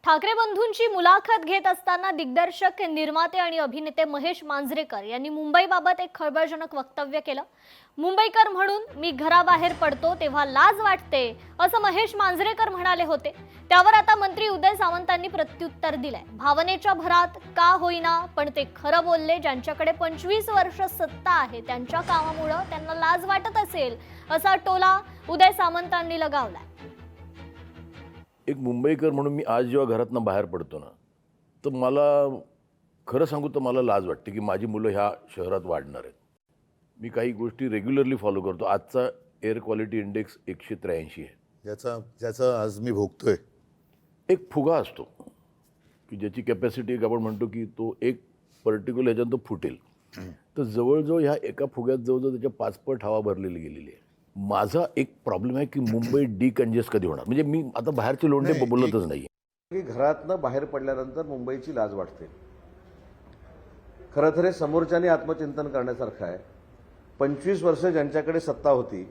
ठाकरे बंधूंची मुलाखत घेत असताना दिग्दर्शक, निर्माते आणि अभिनेते महेश मांजरेकर यांनी मुंबईबाबत एक खळबळजनक वक्तव्य केलं। मुंबईकर म्हणून मी घराबाहेर पडतो तेव्हा लाज वाटते असं महेश मांजरेकर म्हणाले होते। त्यावर आता मंत्री उदय सामंतांनी प्रत्युत्तर दिलंय। भावनेच्या भरात का होईना पण ते खरं बोलले। ज्यांच्याकडे 25 वर्ष सत्ता आहे त्यांच्या कामामुळे त्यांना लाज वाटत असेल असा टोला उदय सामंतांनी लगावलाय। एक मुंबईकर म्हणून मी आज जेव्हा घरातनं बाहेर पडतो ना, तर मला खरं सांगू तर मला लाज वाटते की माझी मुलं ह्या शहरात वाढणार आहेत। मी काही गोष्टी रेग्युलरली फॉलो करतो। आजचा एअर क्वालिटी इंडेक्स 183 आहे, ज्याचा आज मी भोगतोय। एक फुगा असतो की ज्याची कॅपॅसिटी आपण म्हणतो की तो एक पर्टिक्युलर ह्याच्यात तो फुटेल। तर जवळजवळ ह्या एका फुग्यात जवळजवळ त्याच्या 5 पट हवा भरलेली गेलेली आहे। माझा एक प्रॉब्लेम आहे की मुंबई डिकंजेस्ट कधी होणार। म्हणजे मी आता बाहेरचे लोंढे बोलतच नाही की घरातनं बाहेर पडल्यानंतर मुंबईची लाज वाटते। खरं तर हे समोरच्याने आत्मचिंतन करण्यासारखं आहे। 25 वर्ष ज्यांच्याकडे सत्ता होती,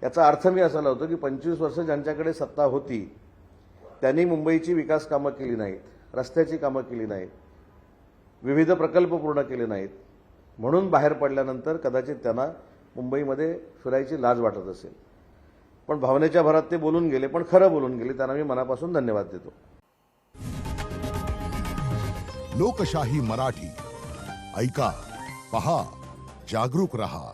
याचा अर्थ मी असा लावतो की 25 वर्ष ज्यांच्याकडे सत्ता होती त्यांनी मुंबईची विकास कामं केली नाहीत, रस्त्याची कामं केली नाहीत, विविध प्रकल्प पूर्ण केले नाहीत, म्हणून बाहेर पडल्यानंतर कदाचित त्यांना मुंबईमध्ये फिरायची लाज वाटत असेल। पण भावनेच्या भरात ते बोलून गेले, पण खरं बोलून गेले। त्यांना मी मनापासून धन्यवाद देतो। लोकशाही मराठी ऐका, पहा, जागरूक रहा।